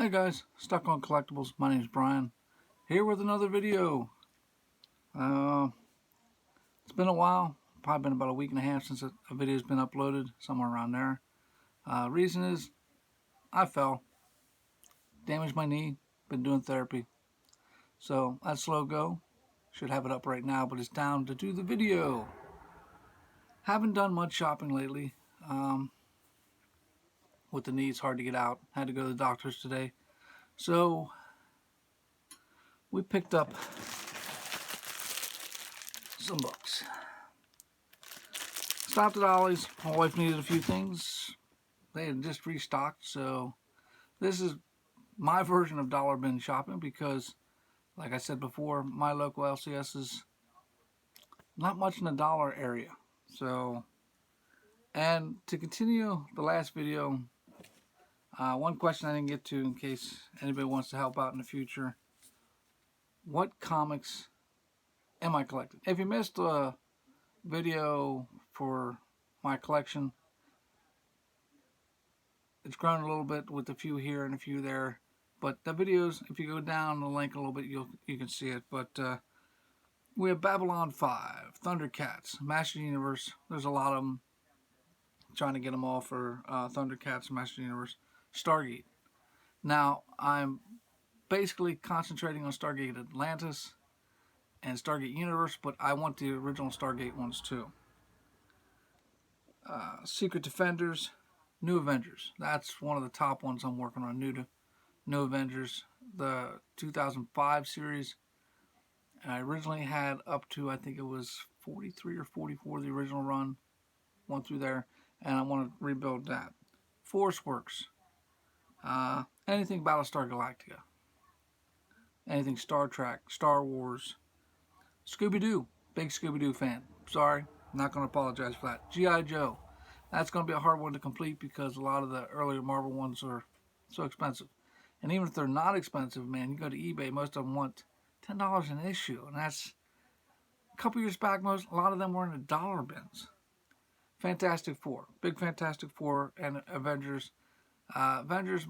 Hi guys, Stuck on Collectibles. My name is Brian, here with another video. It's been a while, probably been about a week and a half since a video's been uploaded, somewhere around there. Reason is, I fell, damaged my knee, been doing therapy. So, that's slow go. Should have it up right now, but it's down to do the video. Haven't done much shopping lately. With the knee, it's hard to get out. Had to go to the doctor's today. So, we picked up some books. Stopped at Ollies. My wife needed a few things. They had just restocked, so this is my version of dollar bin shopping because, like I said before, my local LCS is not much in the dollar area. So, and to continue the last video, one question I didn't get to in case anybody wants to help out in the future. What comics am I collecting? If you missed a video for my collection, it's grown a little bit with a few here and a few there, but the videos, if you go down the link a little bit, you can see it. But we have Babylon 5, Thundercats, Master Universe. There's a lot of them. Trying to get them all for Thundercats, Master Universe, Stargate. Now I'm basically concentrating on Stargate Atlantis and Stargate Universe, but I want the original Stargate ones too. Secret Defenders, New Avengers. That's one of the top ones I'm working on. New Avengers, the 2005 series. I originally had up to, I think it was 43 or 44, the original run. Went through there, and I want to rebuild that. Force Works. Anything Battlestar Galactica. Anything Star Trek, Star Wars. Scooby-Doo. Big Scooby-Doo fan. Sorry, I'm not going to apologize for that. G.I. Joe. That's going to be a hard one to complete because a lot of the earlier Marvel ones are so expensive. And even if they're not expensive, man, you go to eBay, most of them want $10 an issue. And that's, a couple years back, a lot of them were in the dollar bins. Fantastic Four. Big Fantastic Four and Avengers. Avengers,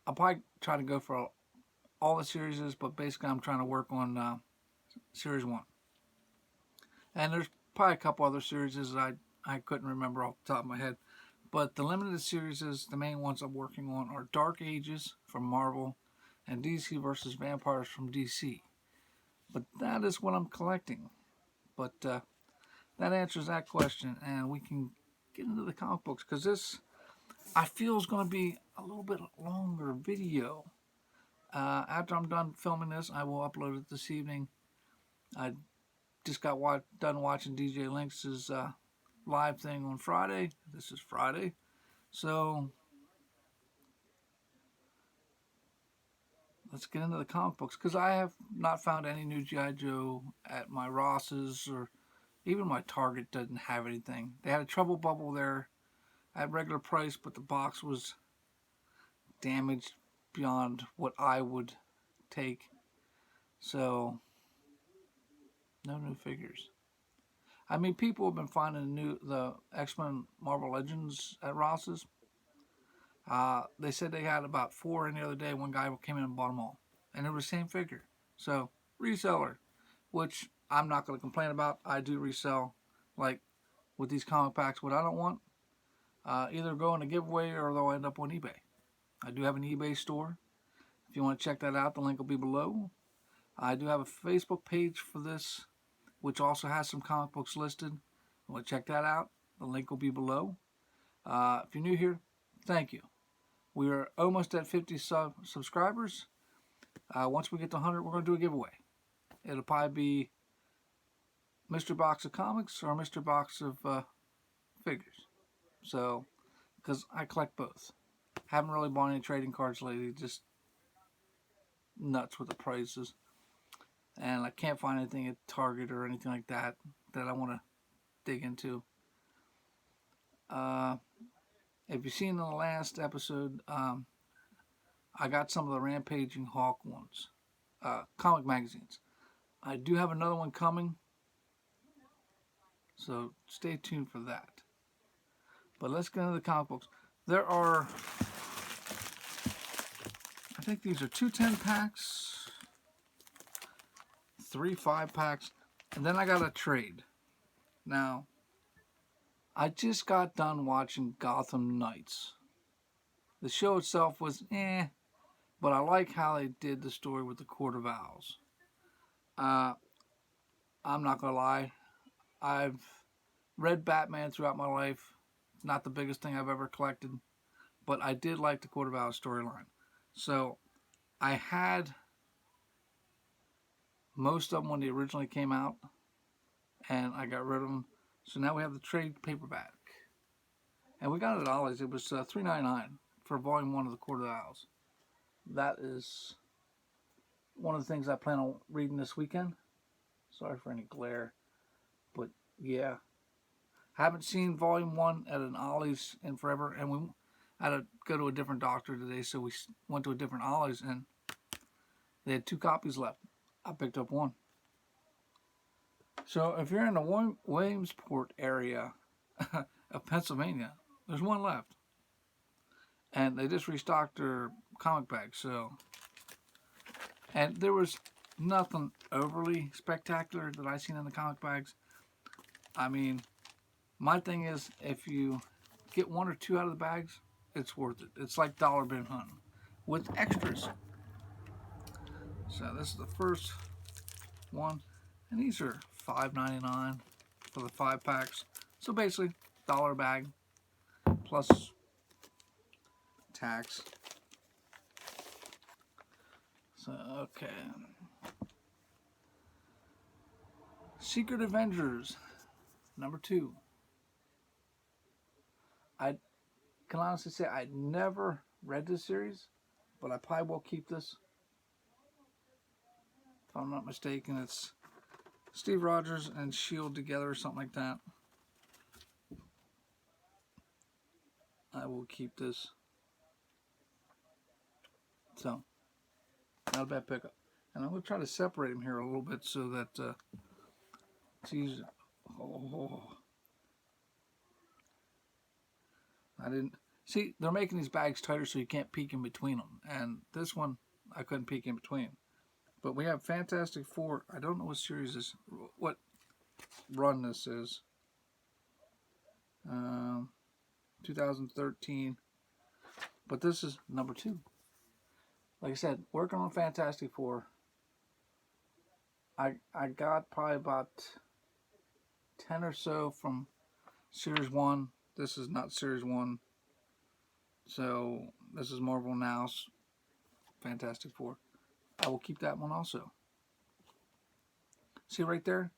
I'll probably try to go for all the series, but basically I'm trying to work on Series 1. And there's probably a couple other series that I couldn't remember off the top of my head. But the limited series, the main ones I'm working on are Dark Ages from Marvel and DC versus Vampires from DC. But that is what I'm collecting. But that answers that question, and we can get into the comic books because this, I feel, is going to be a little bit longer video. After I'm done filming this, I will upload it this evening. I just got done watching DJ Lynx's live thing on Friday. This is Friday. So let's get into the comic books because I have not found any new G.I. Joe at my Ross's, or even my Target doesn't have anything. They had a Trouble Bubble there at regular price, but the box was damaged beyond what I would take. So no new figures. I mean, people have been finding the X-Men Marvel Legends at Ross's. They said they had about 4 in the other day. One guy came in and bought them all. And it was the same figure. So, reseller, which I'm not going to complain about. I do resell, like with these comic packs, what I don't want. Either go in a giveaway or they'll end up on eBay. I do have an eBay store. If you want to check that out, the link will be below. I do have a Facebook page for this, which also has some comic books listed. You want to check that out? The link will be below. If you're new here, thank you. We are almost at 50 subscribers. Once we get to 100, we're going to do a giveaway. It'll probably be Mr. Box of Comics or Mr. Box of Figures. So, because I collect both. Haven't really bought any trading cards lately. Just nuts with the prices. And I can't find anything at Target or anything like that I want to dig into. If you've seen in the last episode, I got some of the Rampaging Hawk ones, comic magazines. I do have another one coming, so stay tuned for that. But let's get into the comic books. There are think these are 2 10-packs, 3 5-packs, and then I got a trade. Now, I just got done watching Gotham Knights. The show itself was but I like how they did the story with the Court of Owls. I'm not gonna lie, I've read Batman throughout my life. Not the biggest thing I've ever collected, but I did like the Court of Owls storyline. So I had most of them when they originally came out, and I got rid of them. So now we have the trade paperback, and we got it at Ollies. It was $3.99 for Volume 1 of the Court of Owls. That is one of the things I plan on reading this weekend. Sorry for any glare, but yeah. Haven't seen Volume 1 at an Ollies in forever, and we had to go to a different doctor today, so we went to a different Ollies, and they had 2 copies left. I picked up 1. So if you're in the Williamsport area of Pennsylvania, there's 1 left. And they just restocked their comic bags, so... And there was nothing overly spectacular that I seen in the comic bags. I mean, my thing is, if you get 1 or 2 out of the bags, it's worth it. It's like dollar bin hunting with extras. So this is the first one, and these are $5.99 for the 5-packs. So basically, $1 bag plus tax. So okay, Secret Avengers #2. I can honestly say I never read this series, but I probably will keep this. If I'm not mistaken, it's Steve Rogers and S.H.I.E.L.D. together or something like that. I will keep this. So, not a bad pickup. And I'm going to try to separate them here a little bit so that it's easy. Oh. I didn't... See, they're making these bags tighter so you can't peek in between them. And this one, I couldn't peek in between. But we have Fantastic Four. I don't know what series this, what run this is. 2013. But this is #2. Like I said, working on Fantastic Four. I got probably about 10 or so from Series 1. This is not Series 1. So this is Marvel Now's Fantastic Four. I will keep that one also. See right there?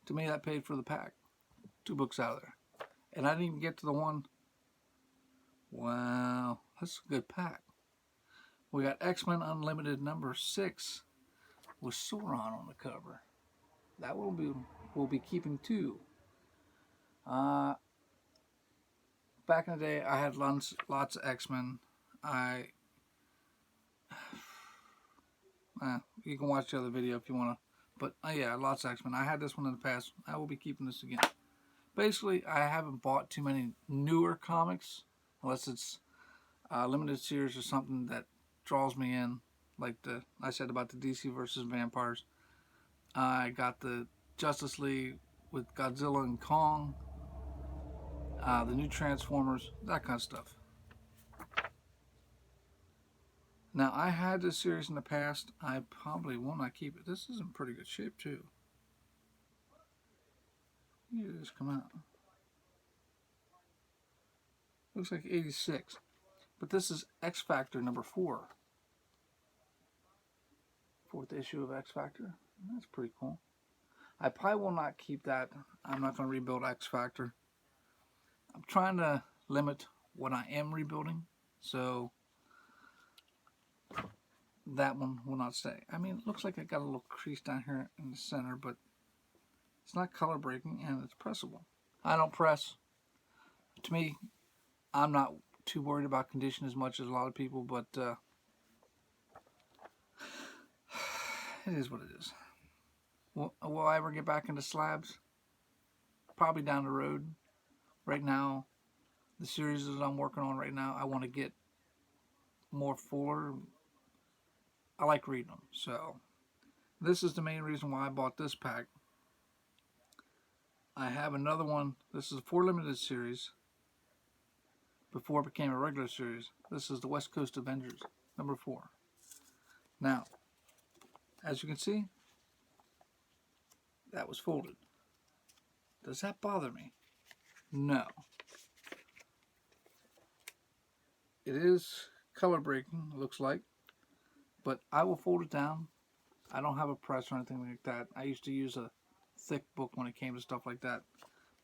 To me, that paid for the pack. 2 books out of there. And I didn't even get to the one. Wow, that's a good pack. We got X-Men Unlimited #6 with Sauron on the cover. That we'll be keeping 2. Back in the day, I had lots of X-Men. You can watch the other video if you want to. But yeah, lots of X-Men. I had this one in the past. I will be keeping this again. Basically, I haven't bought too many newer comics, unless it's a limited series or something that draws me in. Like I said about the DC versus Vampires. I got the Justice League with Godzilla and Kong. The new Transformers, that kind of stuff. Now, I had this series in the past. I probably will not keep it. This is in pretty good shape, too. When did this come out? Looks like 86. But this is X Factor #4. 4th issue of X Factor. That's pretty cool. I probably will not keep that. I'm not going to rebuild X Factor. I'm trying to limit what I am rebuilding. So that one will not stay. I mean, it looks like it got a little crease down here in the center, but it's not color breaking and it's pressable. I don't press. To me, I'm not too worried about condition as much as a lot of people, but it is what it is. Will I ever get back into slabs? Probably down the road. Right now, the series that I'm working on right now, I want to get more fuller, I like reading them. So this is the main reason why I bought this pack. I have another one. This is a 4 limited series before it became a regular series. This is the West Coast Avengers, number 4. Now, as you can see, that was folded. Does that bother me? No. It is color breaking, looks like, but I will fold it down. I don't have a press or anything like that. I used to use a thick book when it came to stuff like that.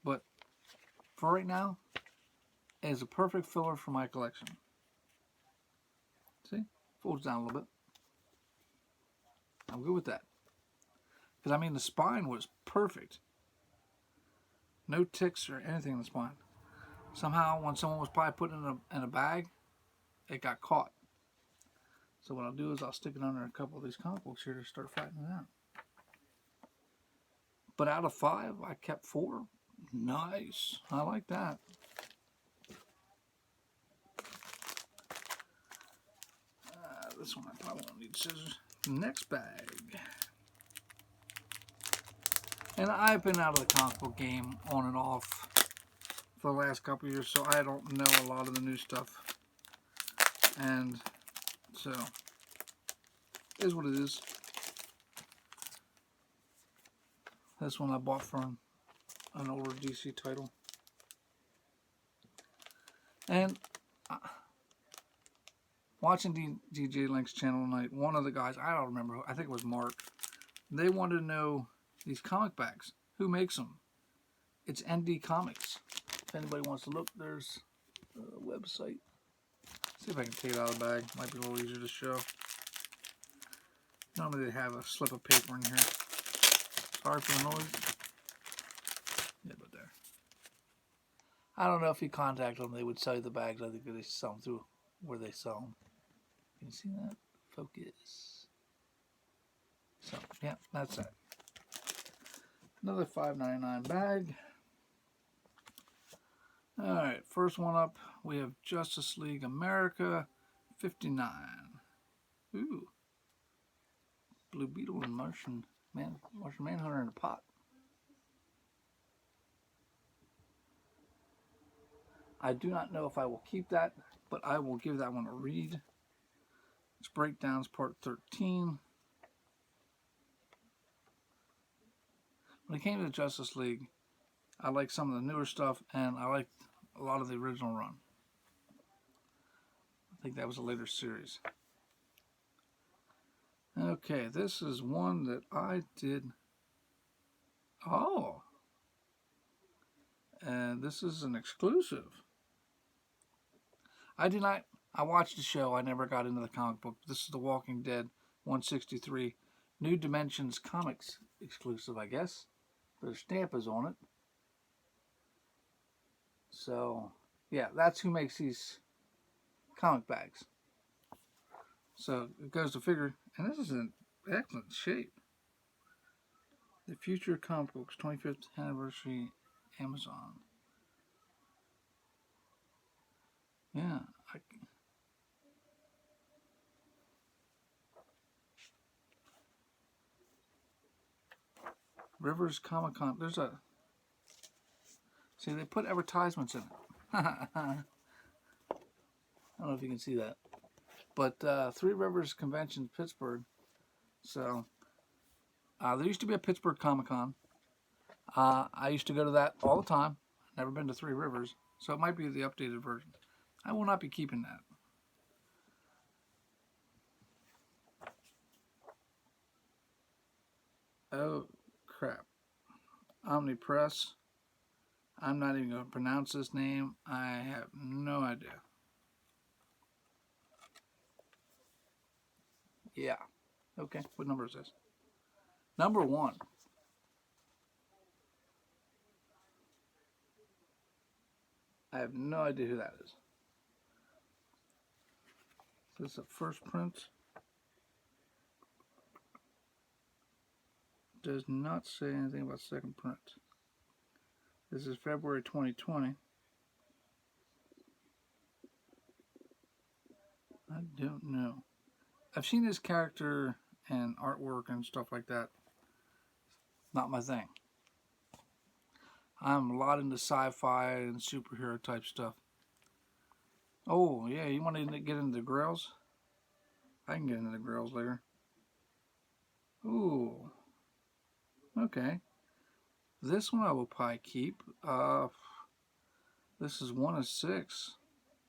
But for right now, it is a perfect filler for my collection. See? Folds down a little bit. I'm good with that. Because, I mean, the spine was perfect. No ticks or anything in the spine. Somehow, when someone was probably putting it in a bag, it got caught. So what I'll do is I'll stick it under a couple of these comic books here to start flattening it out. But out of 5, I kept 4. Nice. I like that. This one I probably won't need scissors. Next bag. And I've been out of the comic book game on and off for the last couple of years, so I don't know a lot of the new stuff. And so, it is what it is. This one I bought from an older DC title. And watching DJ Link's channel tonight, one of the guys, I don't remember, I think it was Mark, they wanted to know these comic bags. Who makes them? It's ND Comics. If anybody wants to look, there's a website. See if I can take it out of the bag. Might be a little easier to show. Normally they have a slip of paper in here. Sorry for the noise. Yeah, but there. I don't know if you contact them, they would sell you the bags. I think they sell them through where they sell them. Can you see that? Focus. So, yeah, that's it. Another $5.99 bag. Alright, first one up, we have Justice League America 59. Ooh. Blue Beetle and Martian Manhunter in a pot. I do not know if I will keep that, but I will give that one a read. It's Breakdowns Part 13. When it came to the Justice League, I like some of the newer stuff, and I liked a lot of the original run. I think that was a later series. Okay, this is one that I did. Oh. And this is an exclusive. I watched the show. I never got into the comic book. This is The Walking Dead 163. New Dimensions Comics exclusive, I guess. Their stamp is on it. So, yeah, that's who makes these comic bags. So, it goes to figure, and this is in excellent shape. The Future Comic Books 25th Anniversary, Amazon. Yeah. Rivers Comic Con. There's a... See, they put advertisements in it. I don't know if you can see that. But Three Rivers Convention, Pittsburgh. So, there used to be a Pittsburgh Comic Con. I used to go to that all the time. Never been to Three Rivers. So it might be the updated version. I will not be keeping that. Oh, crap. Omnipress. I'm not even going to pronounce this name. I have no idea. Yeah. Okay, what number is this? Number 1. I have no idea who that is. This is the first print. Does not say anything about second print. This is February 2020. I don't know. I've seen his character and artwork and stuff like that. Not my thing. I'm a lot into sci-fi and superhero type stuff. Oh, yeah, you want to get into the grills? I can get into the grills later. Ooh, okay. This one I will probably keep. This is 1 of 6.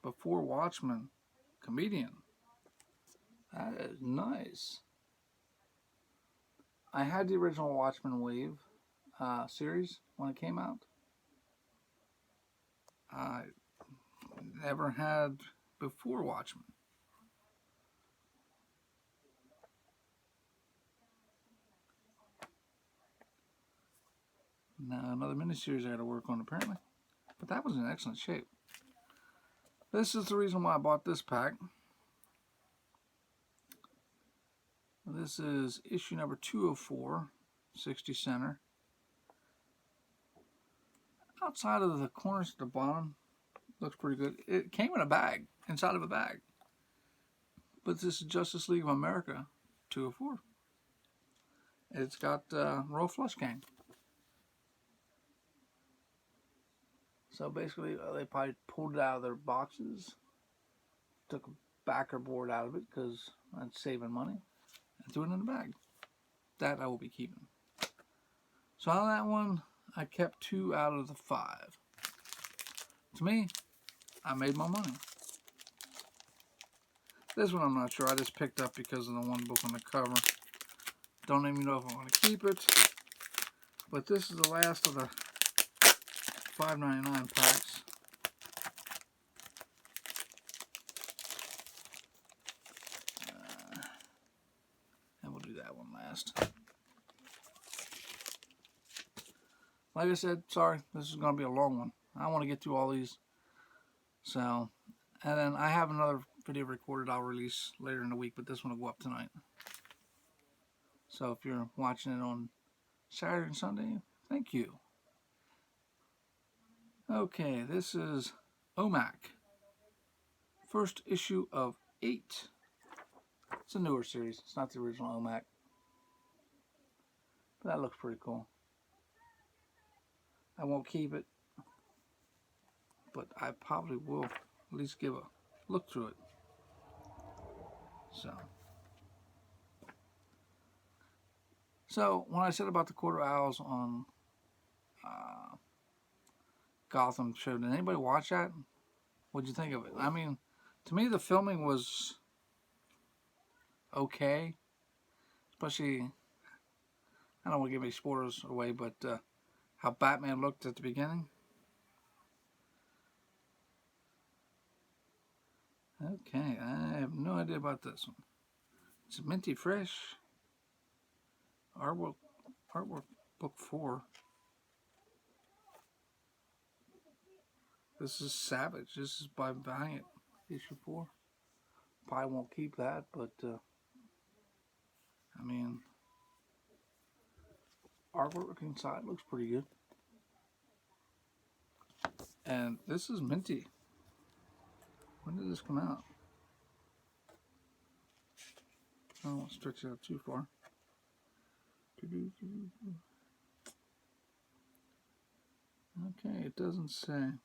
Before Watchmen. Comedian. That is nice. I had the original Watchmen Wave series when it came out. I never had before Watchmen. Now another miniseries I got to work on apparently, but that was in excellent shape. This is the reason why I bought this pack. This is issue number 204, 60 center. Outside of the corners at the bottom, looks pretty good. It came in a bag, inside of a bag. But this is Justice League of America 204. It's got Royal Flush Gang. So basically, they probably pulled it out of their boxes, took a backer board out of it because that's saving money, and threw it in the bag. That I will be keeping. So on that one, I kept 2 out of the 5. To me, I made my money. This one I'm not sure. I just picked up because of the one book on the cover. Don't even know if I want to keep it. But this is the last of the $5.99 packs. And we'll do that one last. Like I said, sorry, this is going to be a long one. I want to get through all these. So, and then I have another video recorded I'll release later in the week, but this one will go up tonight. So if you're watching it on Saturday and Sunday, thank you. Okay, this is OMAC. First issue of 8. It's a newer series. It's not the original OMAC. But that looks pretty cool. I won't keep it, but I probably will at least give a look through it. So when I said about the quarter owls on Gotham show, did anybody watch that? What'd you think of it? I mean, to me the filming was okay, especially, I don't want to give any spoilers away, but how Batman looked at the beginning. Okay, I have no idea about this one. It's minty fresh. Artwork book 4. This is Savage. This is by Valiant, issue 4. Probably won't keep that, but I mean, artwork inside looks pretty good. And this is minty. When did this come out? I don't want to stretch it out too far. Okay, it doesn't say.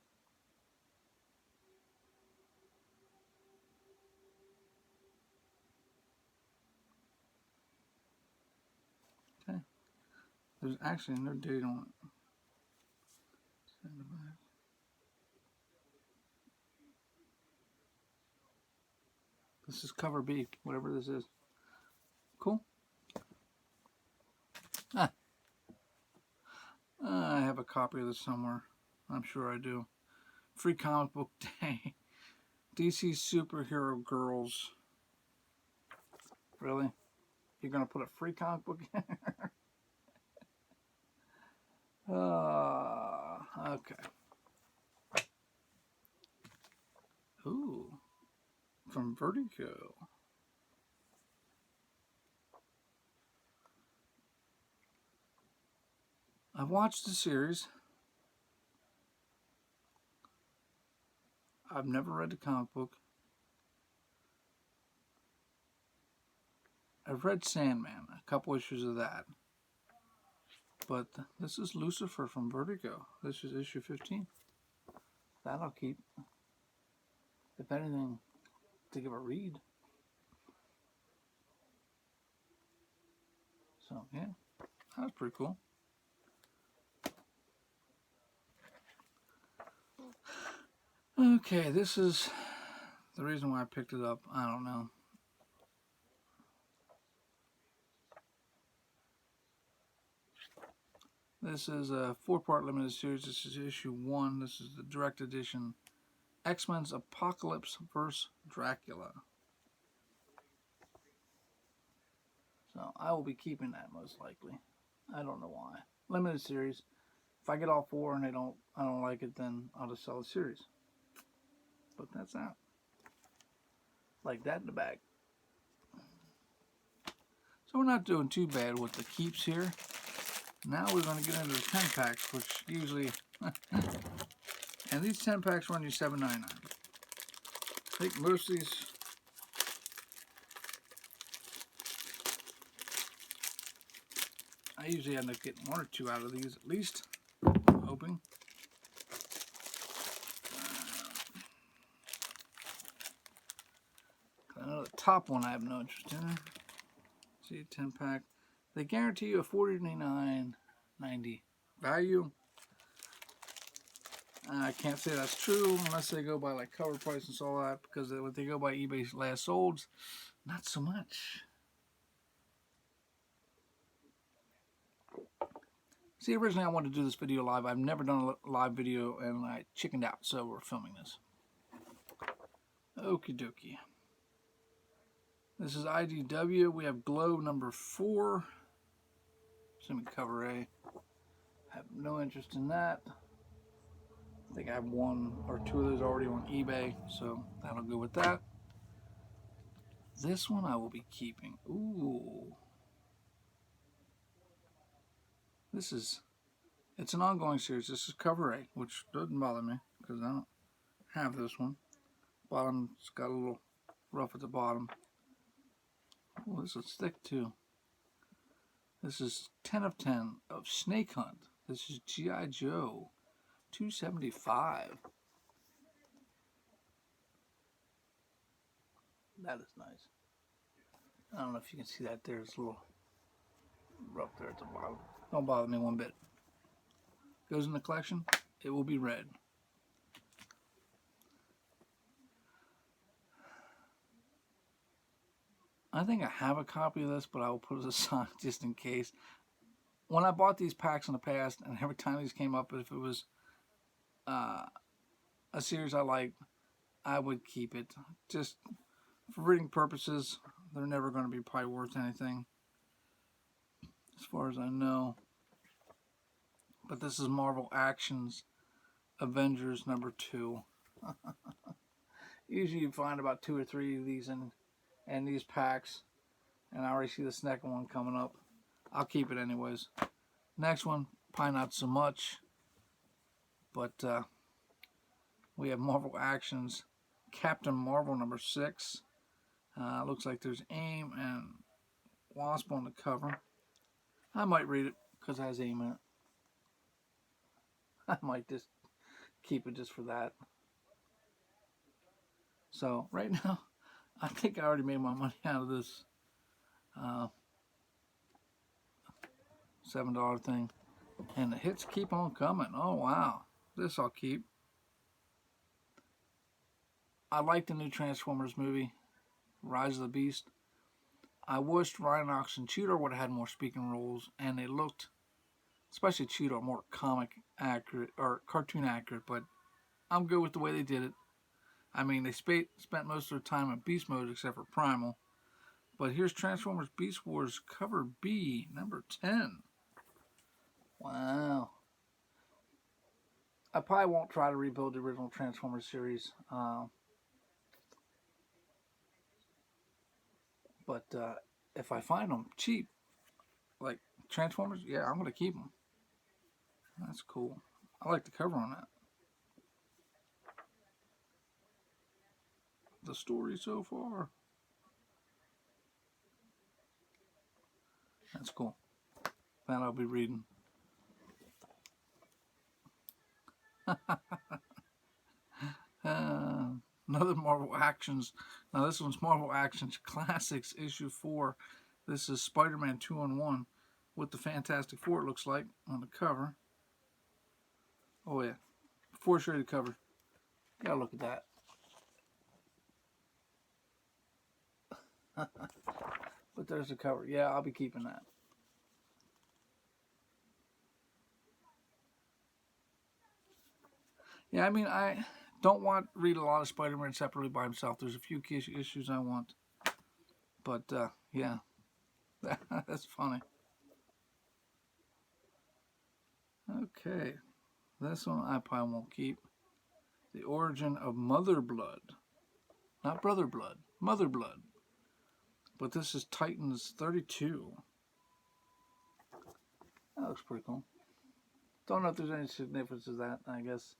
Okay. There's actually no date on it. This is cover B, whatever this is. Cool. I have a copy of this somewhere. I'm sure I do. Free Comic Book Day. DC Superhero Girls. Really? You're going to put a free comic book in there? Okay. Ooh. From Vertigo. I've watched the series. I've never read the comic book. I've read Sandman, a couple issues of that. But this is Lucifer from Vertigo. This is issue 15. That'll keep, if anything, to give a read. So, yeah, that's pretty cool. Okay, this is the reason why I picked it up. I don't know. This is a 4-part limited series. This is issue 1. This is the direct edition. X-Men's Apocalypse vs. Dracula. So I will be keeping that most likely. I don't know why. Limited series. If I get all 4 and I don't like it, then I'll just sell the series. But that's that. Like that in the bag. So we're not doing too bad with the keeps here. Now we're going to get into the 10 packs, which usually, and these 10 packs run you $7.99. I think most of these, I usually end up getting 1 or 2 out of these at least. I'm hoping. I know the top one I have no interest in. See, 10 pack. They guarantee you a $49.90 value. I can't say that's true unless they go by like cover price and all that, because what they go by eBay last solds, not so much. See, originally I wanted to do this video live. I've never done a live video and I chickened out, so we're filming this. Okie dokie. This is IDW. We have Glow number 4. Assuming cover A. Have no interest in that. I think I have 1 or 2 of those already on eBay, so that'll go with that. This one I will be keeping. Ooh. It's an ongoing series. This is cover A, which doesn't bother me because I don't have this one. Bottom's got a little rough at the bottom. Oh, this is thick too. This is 10 of 10 of Snake Hunt. This is G.I. Joe 275. That is nice. I don't know if you can see that there. It's a little rough there at the bottom. Don't bother me one bit. Goes in the collection. It will be read. I think I have a copy of this, but I will put it aside just in case. When I bought these packs in the past, and every time these came up, if it was a series I liked, I would keep it. Just for reading purposes, they're never going to be probably worth anything, as far as I know. But this is Marvel Actions Avengers number 2. Usually you find about 2 or 3 of these in these packs, and I already see the second one coming up. I'll keep it anyways. Next one, probably not so much, but we have Marvel Actions Captain Marvel number 6. Looks like there's AIM and Wasp on the cover. I might read it because it has AIM in it. I might just keep it just for that. So right now, I think I already made my money out of this $7 thing. And the hits keep on coming. Oh, wow. This I'll keep. I like the new Transformers movie, Rise of the Beast. I wished Rhinox and Cheetor would have had more speaking roles, and they looked, especially Cheetor, more comic accurate, or cartoon accurate, but I'm good with the way they did it. I mean, they spent most of their time in Beast Mode except for Primal. But here's Transformers Beast Wars cover B, number 10. Wow. I probably won't try to rebuild the original Transformers series. But if I find them cheap, like Transformers, yeah, I'm going to keep them. That's cool. I like the cover on that. The story so far. that I'll be reading. Another Marvel Actions. Now this one's Marvel Actions Classics issue 4. This is Spider-Man 2-in-1 with the Fantastic Four, it looks like, on the cover. Oh yeah, 4 shaded cover. Gotta look at that. But there's the cover. Yeah, I'll be keeping that. Yeah, I mean, I don't want to read a lot of Spider-Man separately by himself. There's a few issues I want. But, yeah, that's funny. Okay, this one I probably won't keep. The Origin of Mother Blood. Not Brother Blood, Mother Blood. But this is Titans 32. That looks pretty cool. Don't know if there's any significance to that. I guess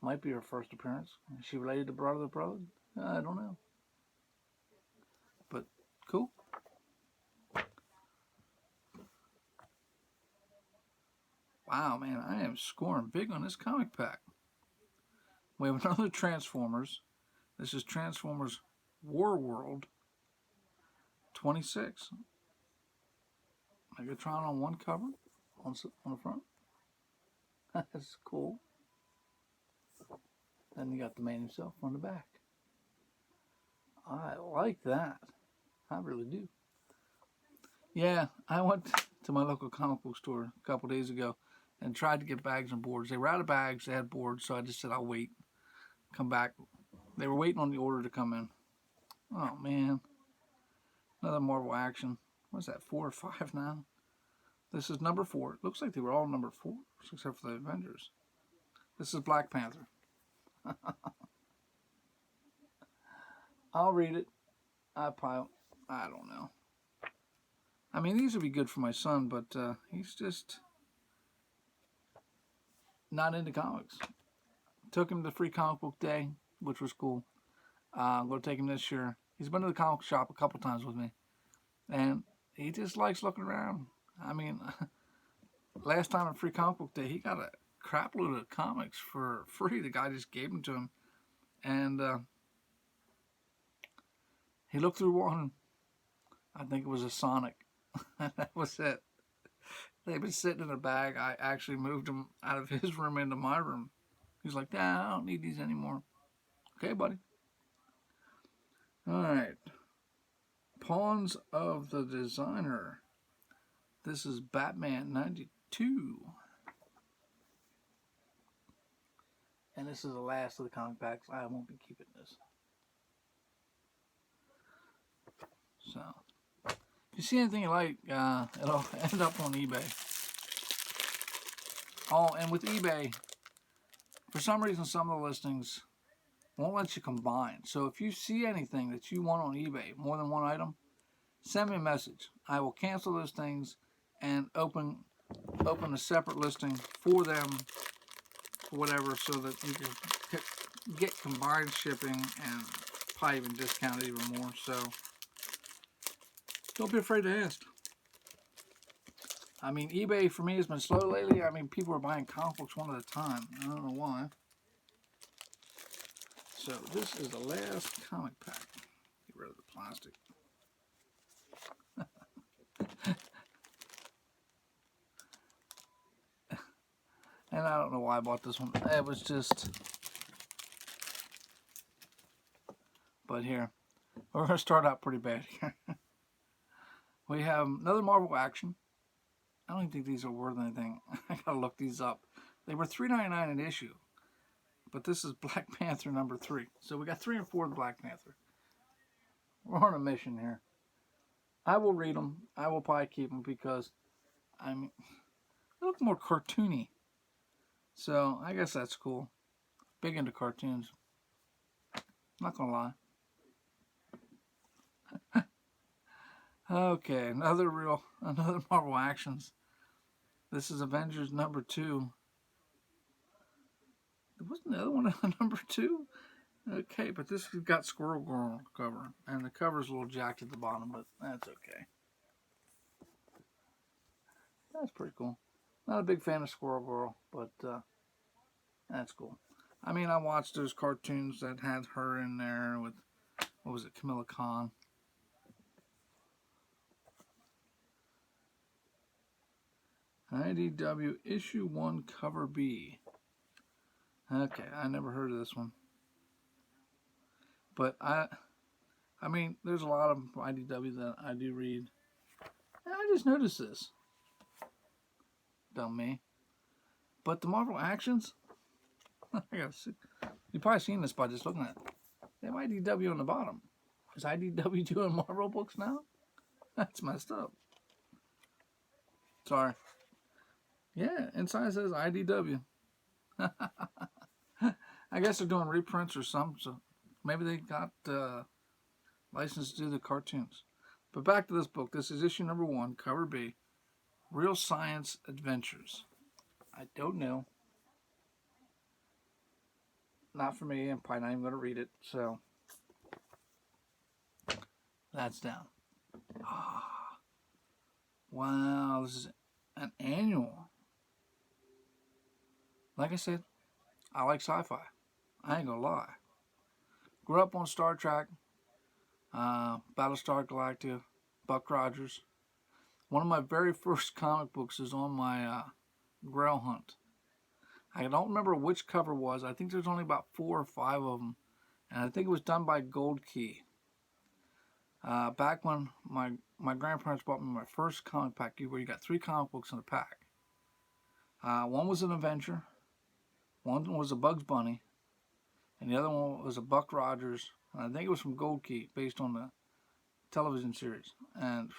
might be her first appearance. Is she related to Brother Blood? I don't know. But cool. Wow, man, I am scoring big on this comic pack. We have another Transformers. This is Transformers War World 26. Megatron on one cover, on the front. That's cool. Then you got the man himself on the back. I like that. I really do. Yeah, I went to my local comic book store a couple days ago and tried to get bags and boards. They were out of bags, they had boards, so I just said I'll wait. Come back. They were waiting on the order to come in. Oh, man. Another Marvel Action. What's that, 4 or 5 now? This is number 4. It looks like they were all number 4, except for the Avengers. This is Black Panther. I'll read it. I don't know. I mean, these would be good for my son, but he's just not into comics. Took him to Free Comic Book Day, which was cool. I'm going to take him this year. He's been to the comic shop a couple times with me, and he just likes looking around. I mean, last time at Free Comic Book Day, he got a crap load of comics for free. The guy just gave them to him, and he looked through one. I think it was a Sonic. That was it. They've been sitting in a bag. I actually moved them out of his room into my room. He's like, nah, I don't need these anymore. Okay, buddy. All right. Pawns of the Designer. This is Batman 92. And this is the last of the comic packs. I won't be keeping this. So, if you see anything you like, it'll end up on eBay. Oh, and with eBay, for some reason, some of the listings won't let you combine. So if you see anything that you want on eBay, more than one item, send me a message. I will cancel those things and open a separate listing for them, for whatever, so that you can get combined shipping and probably even discount it even more. So don't be afraid to ask. I mean, eBay for me has been slow lately. I mean, people are buying comic books one at a time. I don't know why. So this is the last comic pack. Get rid of the plastic. And I don't know why I bought this one. It was just... But here, we're going to start out pretty bad here. We have another Marvel Action. I don't even think these are worth anything. I gotta look these up. They were $3.99 an issue. But this is Black Panther number 3. So we got 3 and 4 of Black Panther. We're on a mission here. I will read them. I will probably keep them because, I mean, they look more cartoony. So I guess that's cool. Big into cartoons. Not gonna lie. Okay, another Marvel Actions. This is Avengers number 2. Wasn't the other one number 2? Okay, but this has got Squirrel Girl on the cover. And the cover's a little jacked at the bottom, but that's okay. That's pretty cool. Not a big fan of Squirrel Girl, but that's cool. I mean, I watched those cartoons that had her in there with, what was it, Camilla Khan. IDW issue 1 cover B. Okay, I never heard of this one. But I mean, there's a lot of IDW that I do read. And I just noticed this. Dumb me. But the Marvel Actions, I gotta see. You've probably seen this by just looking at it. They have IDW on the bottom. Is IDW doing Marvel books now? That's messed up. Sorry. Yeah, inside says IDW. I guess they're doing reprints or something, so maybe they got licensed to do the cartoons. But back to this book. This is issue number 1, cover B. Real Science Adventures. I don't know. Not for me. I'm probably not even going to read it. So that's down. Ah, wow, this is an annual. Like I said, I like sci-fi. I ain't gonna lie. Grew up on Star Trek, Battlestar Galactica, Buck Rogers. One of my very first comic books is on my Grail Hunt. I don't remember which cover was. I think there's only about 4 or 5 of them, and I think it was done by Gold Key. Back when my grandparents bought me my first comic pack, where you got 3 comic books in a pack. One was an Avenger, one was a Bugs Bunny, and the other one was a Buck Rogers. And I think it was from Gold Key, based on the television series. And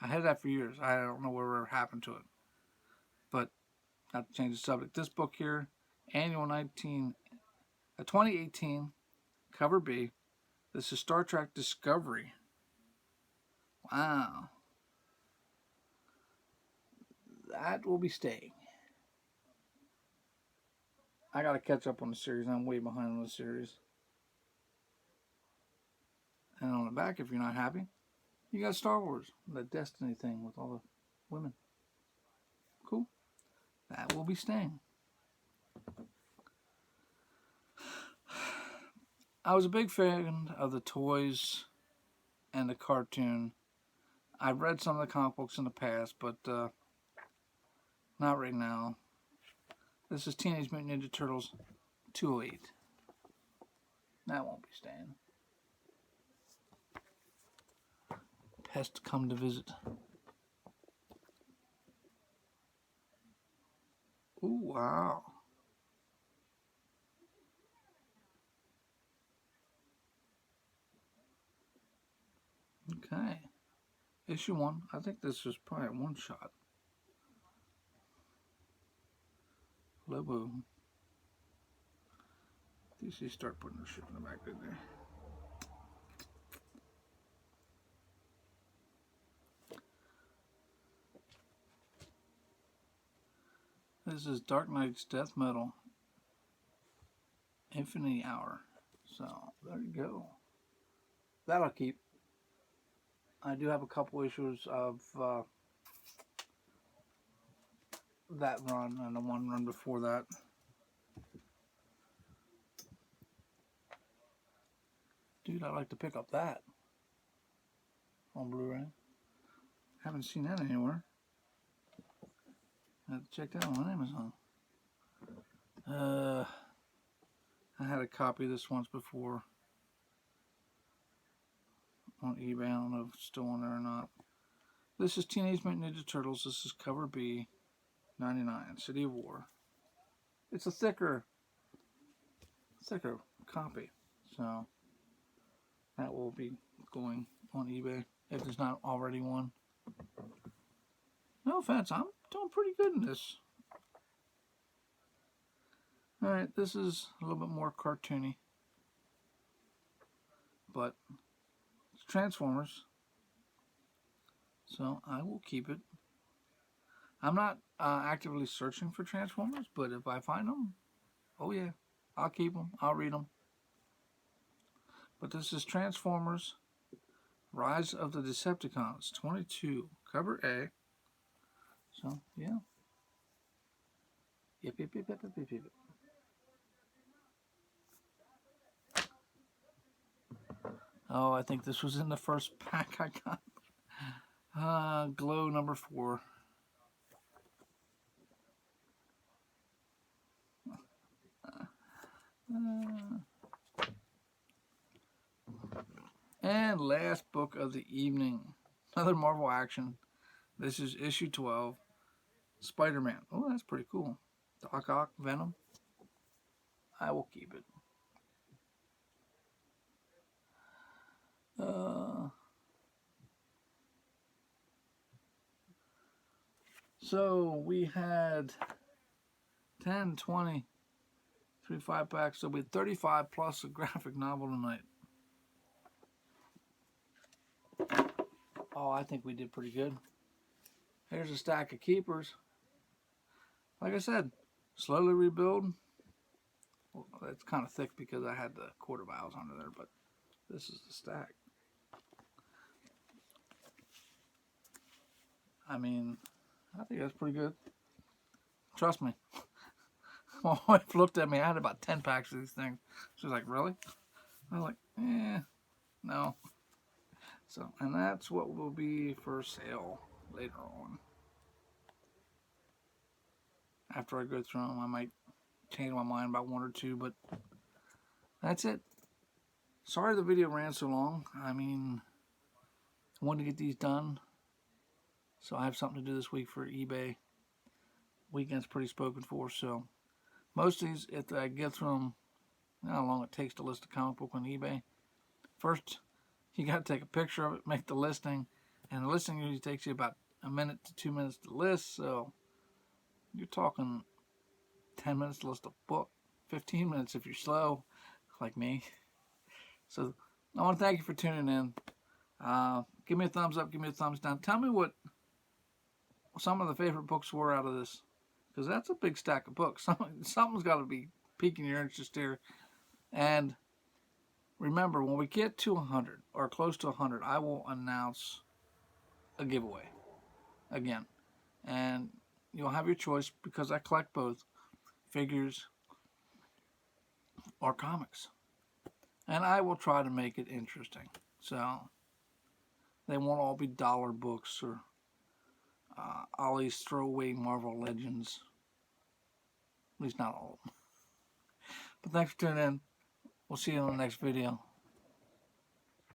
I had that for years. I don't know whatever happened to it. But not to change the subject. This book here, annual 2018, cover B. This is Star Trek Discovery. Wow. That will be staying. I gotta catch up on the series. I'm way behind on the series. And on the back, if you're not happy, you got Star Wars, the Destiny thing with all the women. Cool. That will be staying. I was a big fan of the toys and the cartoon. I've read some of the comic books in the past, but not right now. This is Teenage Mutant Ninja Turtles 208. That won't be staying. Pest come to visit. Ooh, wow. Okay. Issue 1. I think this was probably a one-shot. Lobo. DC start putting their shit in the back, didn't they? This is Dark Knight's Death Metal Infinity Hour. So, there you go. That'll keep. I do have a couple issues of that run and the one run before that. Dude, I'd like to pick up that on Blu-ray. Haven't seen that anywhere. I have to check that out on Amazon. I had a copy of this once before on eBay. I don't know if it's still on there or not. This is Teenage Mutant Ninja Turtles. This is cover B, 99, City of War. It's a thicker copy, so that will be going on eBay if there's not already one. No offense, I'm doing pretty good in this. Alright, this is a little bit more cartoony, but it's Transformers, so I will keep it. I'm not actively searching for Transformers, but if I find them, oh yeah, I'll keep them, I'll read them. But this is Transformers Rise of the Decepticons 22, cover A. So, yeah. Yep, yep, yep, yep, yep, yep, yep. Oh, I think this was in the first pack I got. Glow number 4. Uh, and last book of the evening. Another Marvel action. This is issue 12. Spider-Man. Oh, that's pretty cool. Doc Ock, Venom. I will keep it. Uh, so we had 10, 20, 3 5-packs. So we had 35 plus a graphic novel tonight. Oh, I think we did pretty good. Here's a stack of keepers. Like I said, slowly rebuild. Well, it's kind of thick because I had the quarter vials under there, but this is the stack. I mean, I think that's pretty good. Trust me. My wife looked at me. I had about 10 packs of these things. She was like, really? I was like, no. So, and that's what will be for sale later on. After I go through them, I might change my mind about 1 or 2, but that's it. Sorry the video ran so long. I mean, I wanted to get these done, so I have something to do this week for eBay. Weekend's pretty spoken for, so most of these, if I get through them, you know how long it takes to list a comic book on eBay. First, you got to take a picture of it, make the listing, and the listing usually takes you about a minute to 2 minutes to list, so you're talking 10 minutes to list a book, 15 minutes if you're slow, like me. So I want to thank you for tuning in. Give me a thumbs up, give me a thumbs down. Tell me what some of the favorite books were out of this, because that's a big stack of books. Something's got to be piquing your interest here. And remember, when we get to 100 or close to 100, I will announce a giveaway again. And you'll have your choice because I collect both figures or comics. And I will try to make it interesting. So they won't all be dollar books or Ollie's throwaway Marvel Legends. At least not all of them. But thanks for tuning in. We'll see you in the next video.